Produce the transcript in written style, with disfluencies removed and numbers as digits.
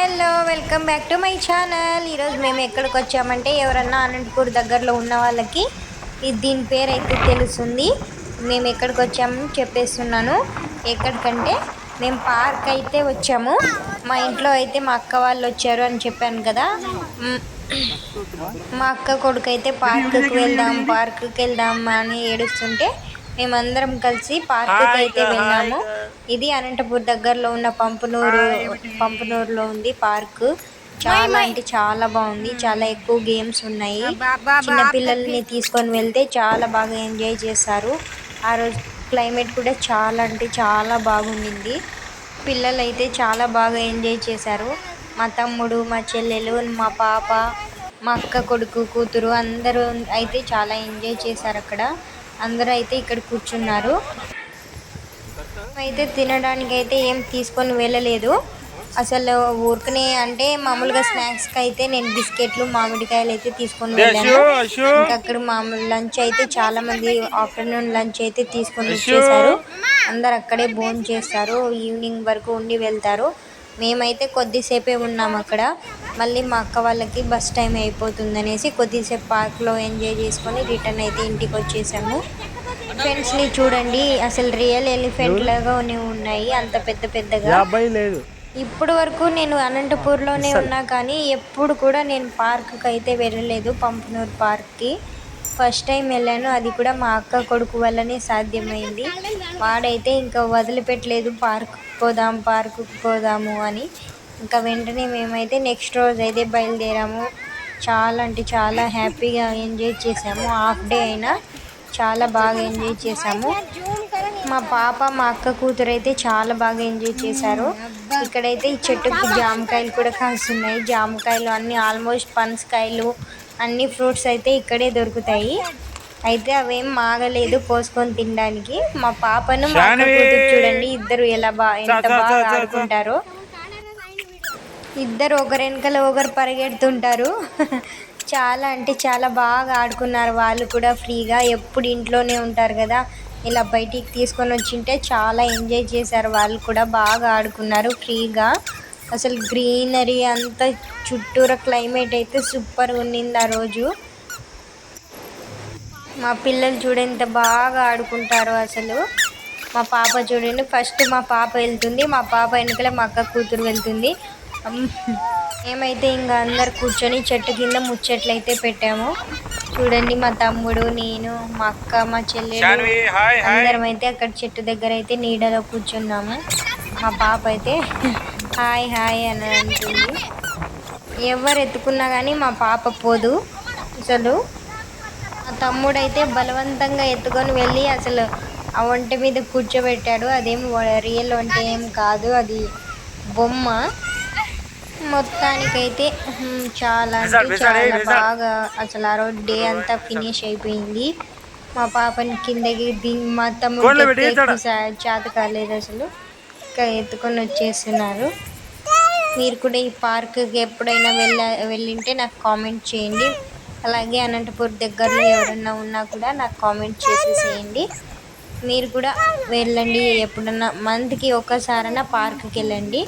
Hello welcome back to my channel. ఈరోజు మేము ఎక్కడికి వచ్చామంటే ఎవరన్నా అనంతపూర్ దగ్గరలో ఉన్న వాళ్ళకి దీని పేరు అయితే తెలుస్తుంది. మేము ఎక్కడికి వచ్చామని చెప్పేస్తున్నాను. ఎక్కడికంటే మేము పార్క్ అయితే వచ్చాము. మా ఇంట్లో అయితే మా అక్క వాళ్ళు వచ్చారు అని చెప్పాను కదా. మా అక్క కొడుకు అయితే పార్కుకి వెళ్దాం అని ఏడుస్తుంటే మేమందరం కలిసి పార్కుకి అయితే వెళ్ళాము. ఇది అనంతపూర్ దగ్గరలో ఉన్న పంపనూరులో ఉంది పార్కు. చాలా అంటే చాలా బాగుంది. చాలా ఎక్కువ గేమ్స్ ఉన్నాయి. చిన్నపిల్లల్ని తీసుకొని వెళ్తే చాలా బాగా ఎంజాయ్ చేస్తారు. ఆ రోజు క్లైమేట్ కూడా చాలా అంటే చాలా బాగుండింది. పిల్లలు అయితే చాలా బాగా ఎంజాయ్ చేశారు. మా తమ్ముడు, మా చెల్లెలు, మా పాప, మా అక్క కొడుకు, కూతురు అందరూ అయితే చాలా ఎంజాయ్ చేశారు. అక్కడ అందరూ అయితే ఇక్కడ కూర్చున్నారు. అయితే తినడానికి అయితే ఏం తీసుకొని వెళ్ళలేదు. అసలు ఊరికనే అంటే మామూలుగా స్నాక్స్కి అయితే నేను బిస్కెట్లు, మామిడికాయలు అయితే తీసుకొని వెళ్ళాను. ఇంకా అక్కడ మామూలు లంచ్ అయితే చాలా మంది ఆఫ్టర్నూన్ లంచ్ అయితే తీసుకొని వచ్చేసారు. అందరు అక్కడే భోజనం చేస్తారు. ఈవినింగ్ వరకు ఉండి వెళ్తారు. మేమైతే కొద్దిసేపే ఉన్నాము అక్కడ. మళ్ళీ మా అక్క వాళ్ళకి బస్ టైం అయిపోతుంది అనేసి కొద్దిసేపు పార్క్లో ఎంజాయ్ చేసుకొని రిటర్న్ అయితే ఇంటికి వచ్చేసాము. ఎలిఫెంట్స్ని చూడండి, అసలు రియల్ ఎలిఫెంట్ లాగా ఉన్నాయి, అంత పెద్ద పెద్దగా. ఇప్పుడు వరకు నేను అనంతపూర్లోనే ఉన్నా కానీ ఎప్పుడు కూడా నేను పార్క్కి అయితే వెళ్ళలేదు. పంపనూరు పార్క్కి ఫస్ట్ టైం వెళ్ళాను. అది కూడా మా అక్క కొడుకు వల్లనే సాధ్యమైంది. వాడైతే ఇంకా వదిలిపెట్టలేదు పార్కుకి పోదాము అని. ఇంకా వెంటనే మేమైతే నెక్స్ట్ రోజు అయితే బయలుదేరాము. చాలా అంటే చాలా హ్యాపీగా ఎంజాయ్ చేసాము. హాఫ్ డే అయినా చాలా బాగా ఎంజాయ్ చేసాము. మా పాప, మా అక్క కూతురు అయితే చాలా బాగా ఎంజాయ్ చేశారు. ఇక్కడైతే ఈ చెట్టుకి జామకాయలు కూడా కాస్తున్నాయి. జామకాయలు అన్నీ ఆల్మోస్ట్ పనసకాయలు అన్ని ఫ్రూట్స్ అయితే ఇక్కడే దొరుకుతాయి. అయితే అవేం మాగలేదు కోసుకొని తినడానికి. మా పాపను, మా అక్క కూతురు చూడండి, ఇద్దరు ఎంత బాగా ఆడుకుంటారో. ఇద్దరు ఒకరి వెనకాల ఒకరు పరిగెడుతుంటారు. చాలా అంటే చాలా బాగా ఆడుకున్నారు. వాళ్ళు కూడా ఫ్రీగా, ఎప్పుడు ఇంట్లోనే ఉంటారు కదా, ఇలా బయటికి తీసుకొని వచ్చింటే చాలా ఎంజాయ్ చేశారు. వాళ్ళు కూడా బాగా ఆడుకున్నారు ఫ్రీగా. అసలు గ్రీనరీ అంతా చుట్టూరా క్లైమేట్ అయితే సూపర్గా ఉండింది ఆ రోజు. మా పిల్లలు చూడండి ఎంత బాగా ఆడుకుంటారో అసలు. మా పాప చూడండి, ఫస్ట్ మా పాప వెళ్తుంది, మా పాప వెనుకలే మా అక్క కూతురు వెళ్తుంది. మేమైతే ఇంకా అందరు కూర్చొని చెట్టు కింద ముచ్చట్లు అయితే పెట్టాము. చూడండి, మా తమ్ముడు, నేను, మా అక్క, మా చెల్లెలు అందరం అయితే అక్కడ చెట్టు దగ్గర అయితే నీడలో కూర్చున్నాము. మా పాప అయితే హాయ్ హాయ్ అని అంటుంది. ఎవరు ఎత్తుకున్నా కానీ మా పాప పోదు అసలు. మా తమ్ముడు అయితే బలవంతంగా ఎత్తుకొని వెళ్ళి అసలు ఆ ఒంటి మీద కూర్చోబెట్టాడు. అదేం రియల్ ఒంటి ఏం కాదు, అది బొమ్మ. మొత్తానికైతే చాలా అంటే చాలా బాగా అసలు ఆ రోజు డే అంతా ఫినిష్ అయిపోయింది. మా పాపని కిందకి మా తమ్ముడు చేత కాలేదు అసలు. ఇంకా ఎత్తుకొని వచ్చేస్తున్నారు. మీరు కూడా ఈ పార్క్కి ఎప్పుడైనా వెళ్ళింటే నాకు కామెంట్ చేయండి. అలాగే అనంతపూర్ దగ్గరలో ఎవరన్నా ఉన్నా కూడా నాకు కామెంట్ చేసేసేయండి. మీరు కూడా వెళ్ళండి, ఎప్పుడన్నా మంత్కి ఒక్కసారైనా పార్క్కి వెళ్ళండి.